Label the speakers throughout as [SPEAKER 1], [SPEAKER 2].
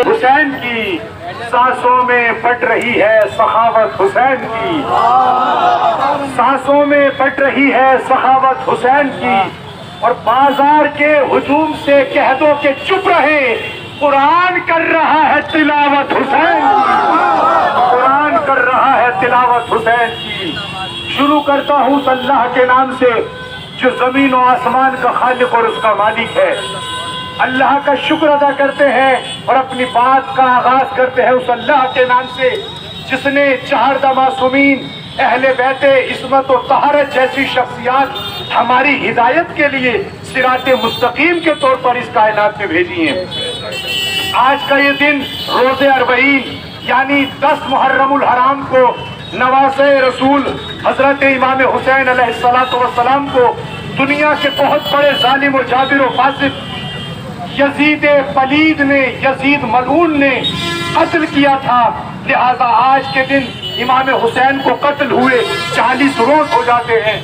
[SPEAKER 1] حسین کی سانسوں میں پٹ رہی ہے سخاوت حسین کی، سانسوں میں پٹ رہی ہے سخاوت حسین کی، اور بازار کے ہجوم سے کہہ دو کہ چپ رہے، قرآن کر رہا ہے تلاوت حسین کی، قرآن کر رہا ہے تلاوت حسین کی۔ شروع کرتا ہوں اللہ کے نام سے جو زمین و آسمان کا خالق اور اس کا مالک ہے۔ اللہ کا شکر ادا کرتے ہیں اور اپنی بات کا آغاز کرتے ہیں اس اللہ کے نام سے جس نے چہاردہ معصومین، اہل بیت عصمت و طہارت جیسی شخصیات ہماری ہدایت کے لیے صراط مستقیم کے طور پر اس کائنات میں بھیجی ہیں۔ آج کا یہ دن روز اربعین یعنی 10 محرم الحرام کو نواسۂ رسول حضرت امام حسین علیہ السلام کو دنیا کے بہت بڑے ظالم و جابر و فاسق یزید پلید نے، یزید ملعون نے قتل کیا تھا، لہذا آج کے دن امام حسین کو قتل ہوئے 40 روز ہو جاتے ہیں۔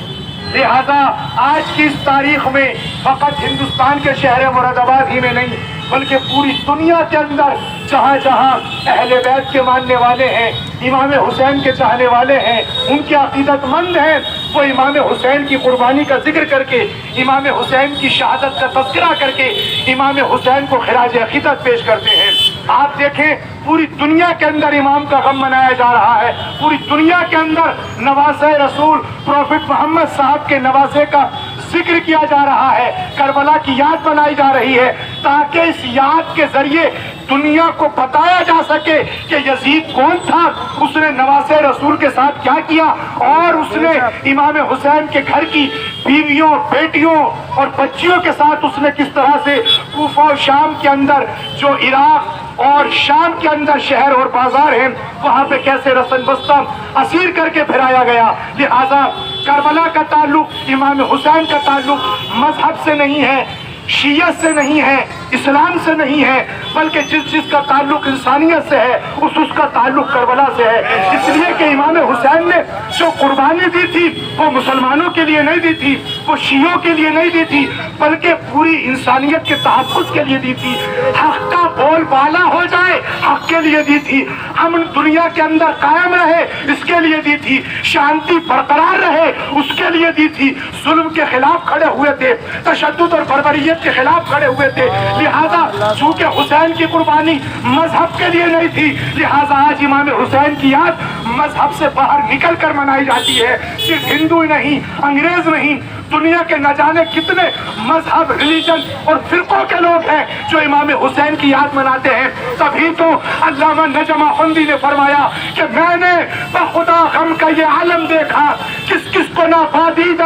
[SPEAKER 1] لہذا آج کی اس تاریخ میں فقط ہندوستان کے شہر مراد آباد ہی میں نہیں بلکہ پوری دنیا کے اندر جہاں جہاں اہل بیت کے ماننے والے ہیں، امام حسین کے چاہنے والے ہیں، ان کے عقیدت مند ہیں، وہ امام حسین کی قربانی کا ذکر کر کے، امام حسین کی شہادت کا تذکرہ کر کے امام حسین کو خراج عقیدت پیش کرتے ہیں۔ آپ دیکھیں پوری دنیا کے اندر امام کا غم منایا جا رہا ہے، پوری دنیا کے اندر نواسۂ رسول پروفٹ محمد صاحب کے نواسے کا ذکر کیا جا رہا ہے، کربلا کی یاد بنائی جا رہی ہے تاکہ اس یاد کے ذریعے دنیا کو بتایا جا سکے کہ یزید کون تھا، اس نے نواسۂ رسول کے ساتھ کیا کیا، اور اس نے امام حسین کے گھر کی بیویوں، بیٹیوں اور بچیوں کے ساتھ اس نے کس طرح سے کوفہ و شام کے اندر جو عراق اور شام کے اندر شہر اور بازار ہیں وہاں پہ کیسے رسن بستہ اسیر کر کے پھرایا گیا۔ لہذا کربلا کا تعلق، امام حسین کا تعلق مذہب سے نہیں ہے، شیعت سے نہیں ہے، اسلام سے نہیں ہے، بلکہ جس کا تعلق انسانیت سے ہے اس کا تعلق کربلا سے ہے۔ اس لیے کہ امام حسین نے جو قربانی دی تھی وہ مسلمانوں کے لیے نہیں دی تھی، وہ شیعوں کے لیے نہیں دی تھی، بلکہ پوری انسانیت کے تحفظ کے لیے دی تھی، حق کا بول بالا ہو جائے حق کے لیے دی تھی، امن دنیا کے اندر قائم رہے اس کے لیے دی تھی، شانتی برقرار رہے اس کے لیے دی تھی، ظلم کے خلاف کھڑے ہوئے تھے، تشدد اور بربریت کے خلاف کھڑے ہوئے تھے۔ لہذا چونکہ حسین کی قربانی مذہب کے لیے نہیں تھی، لہذا آج امام حسین کی یاد مذہب سے باہر نکل کر منائی جاتی ہے۔ صرف ہندو نہیں، انگریز نہیں، دنیا کے نہ جانے کتنے مذہب، ریلیجن اور فرقوں کے لوگ ہیں جو امام حسین کی یاد مناتے ہیں۔ تبھی تو علامہ نجم افندی نے فرمایا کہ میں نے بخدا غم کا یہ عالم دیکھا، کس کس کو ناپادید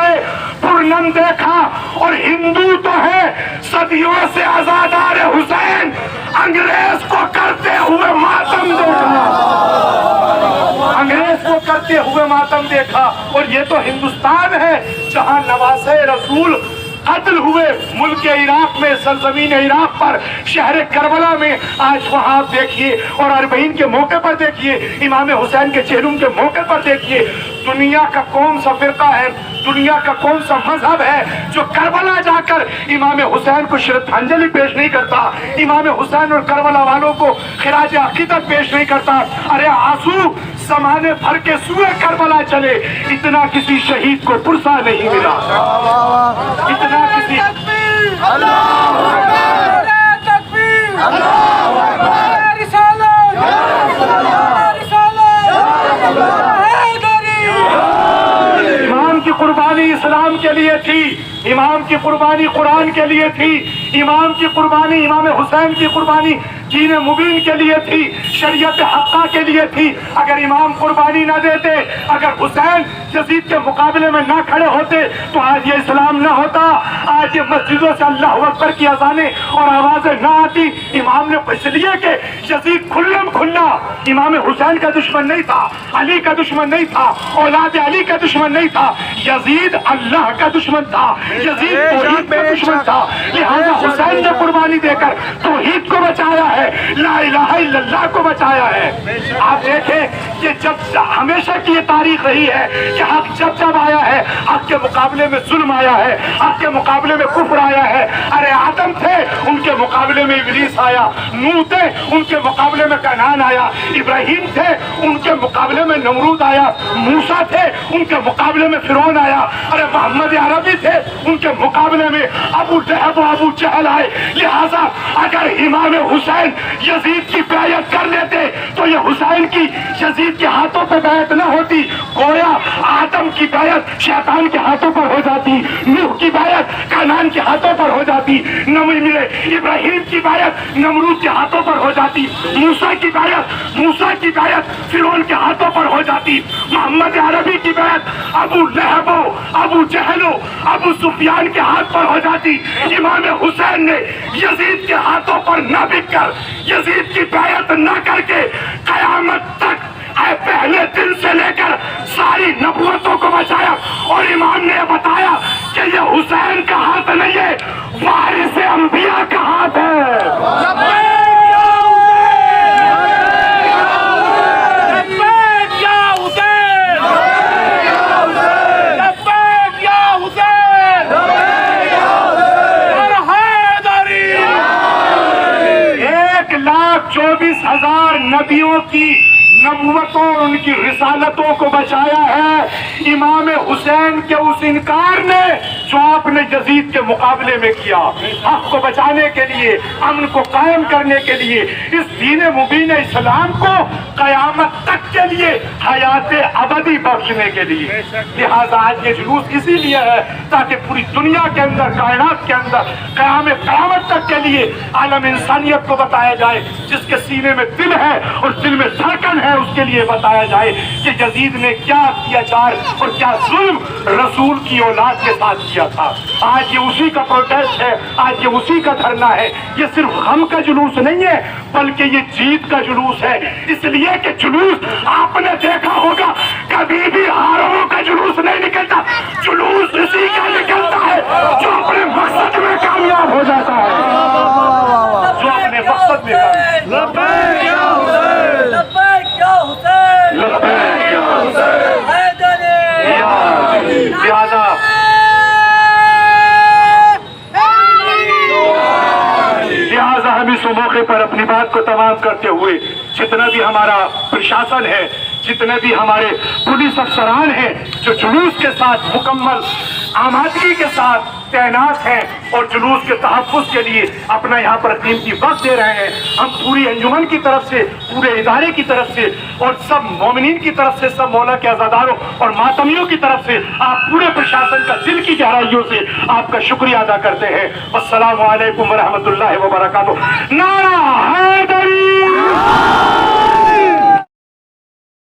[SPEAKER 1] پرنم دیکھا، اور ہندو تو ہے صدیوں سے عزادار حسین، انگریز کو کرتے ہوئے ماتم دیکھا، انگریز کو کرتے ہوئے ماتم دیکھا، اور یہ تو ہندوستان ہے جہاں نواسۂ رسول قتل ہوئے، ملک عراق میں، سرزمین عراق پر، شہر کربلا میں۔ آج وہاں آپ دیکھیے اور اربعین کے موقع پر دیکھیے، امام حسین کے چہرم کے موقع پر دیکھیے، دنیا کا کون سا فرقہ ہے، دنیا کا کون سا مذہب ہے جو کربلا جا کر امام حسین کو شردھانجلی پیش نہیں کرتا، امام حسین اور کربلا والوں کو خراج عقیدت پیش نہیں کرتا۔ ارے آنسو زمانے بھر کے سوئے کربلا چلے، اتنا کسی شہید کو پرسہ نہیں ملا، اتنا کسی امام کی قربانی اسلام کے لیے تھی، امام کی قربانی قرآن کے لیے تھی، امام کی قربانی، امام حسین کی قربانی دین مبین کے لیے تھی، شریعت حقہ کے لیے تھی۔ اگر امام قربانی نہ دیتے، اگر حسین یزید کے مقابلے میں نہ کھڑے ہوتے تو آج یہ اسلام نہ ہوتا، آج یہ مسجدوں سے اللہ اکبر کی اذانیں اور آوازیں نہ آتی۔ امام نے اس لیے کہ یزید کھلم کھلا امام حسین کا دشمن نہیں تھا، علی کا دشمن نہیں تھا، اولاد علی کا دشمن نہیں تھا، یزید اللہ کا دشمن تھا، یزید توحید کا دشمن تھا۔ لہذا حسین نے قربانی دے کر توحید کو بچایا ہے، لا الہ الا اللہ کو بچایا ہے۔ آپ دیکھیں کہ جب ہمیشہ کی یہ تاریخ رہی ہے کہ حق جب جب آیا ہے، حق کے مقابلے میں ظلم آیا ہے، حق کے مقابلے میں کفر آیا ہے۔ ارے آدم تھے، ان کے مقابلے میں ابلیس آیا، نوح تھے، ان کے مقابلے میں کنعان آیا، ابراہیم تھے، ان کے مقابلے میں نمرود آیا، موسیٰ تھے، ان کے مقابلے میں فرعون آیا، ارے محمد عربی تھے، ان کے مقابلے میں ابو لہب و ابو جہل آئے۔ لہذا اگر امام حسین یزید کی بیعت کر لیتے تو یہ حسین کی یزید کے ہاتھوں پہ بیعت نہ ہوتی، گویا آدم کی بیعت شیطان کے ہاتھوں پر ہو جاتی، نوح کی بیعت کنعان کے ہاتھوں پر ہو جاتی، ابراہیم کی بیعت نمرود کے ہاتھوں پر ہو جاتی، موسیٰ کی بیعت فرعون کے ہاتھوں پر ہو جاتی، محمد عربی کی بیعت ابو لہب ابو جہل ابو سفیان کے ہاتھ پر ہو جاتی۔ امام حسین نے یزید کے ہاتھوں پر نہ بک کر، یزید کی بیعت نہ کر کے قیامت تک پہلے دن سے لے کر ساری نبوتوں کو بچایا، اور امام نے بتایا کہ یہ حسین کا ہاتھ نہیں ہے، وارث انبیاء کا ہاتھ ہے۔ نبیوں کی نبوتوں اور ان کی رسالتوں کو بچایا ہے امام حسین کے اس انکار نے جو آپ نے یزید کے مقابلے میں کیا۔ حق کو بچانے کے لیے، امن کو قائم کرنے کے لیے، اس دین مبین اسلام کو قیامت تک کے لیے حیات ابدی بخشنے کے لیے۔ لہذا آج یہ جلوس اسی لیے ہے تاکہ پوری دنیا کے اندر، کائنات کے اندر قیامت تک کے لیے عالم انسانیت کو بتایا جائے، جس کے سینے میں دل ہے اور دل میں دھڑکن ہے، اس کے لیے بتایا جائے کہ یزید نے کیا اتیاچار اور کیا ظلم رسول کی اولاد کے ساتھ کیا تھا۔ آج یہ اسی کا پروٹیسٹ ہے، آج یہ اسی کا دھرنا ہے۔ یہ صرف غم کا جلوس نہیں ہے بلکہ یہ جیت کا جلوس ہے، اس لیے کہ جلوس آپ نے دیکھا ہوگا کبھی بھی ہاروں کا جلوس نہیں نکلتا، جلوس اسی کا نکلتا ہے جو اپنے مقصد میں کامیاب ہو جاتا ہے، جو اپنے مقصد میں لہذا ہم اس موقع پر اپنی بات کو تمام کرتے ہوئے جتنا بھی ہمارا پرشاسن ہے، جتنے بھی ہمارے پولیس افسران ہیں جو جلوس کے ساتھ مکمل آمادگی کے ساتھ تعینات ہیں اور جلوس کے تحفظ کے لیے اپنا یہاں پر قیمتی وقت دے رہے ہیں، ہم پوری انجمن کی طرف سے، پورے ادارے کی طرف سے اور سب مومنین کی طرف سے، سب مولا کے عزاداروں اور ماتمیوں کی طرف سے، آپ پورے پرشاسن کا دل کی گہرائیوں سے آپ کا شکریہ ادا کرتے ہیں۔ والسلام علیکم ورحمۃ اللہ وبرکاتہ۔ نعرہ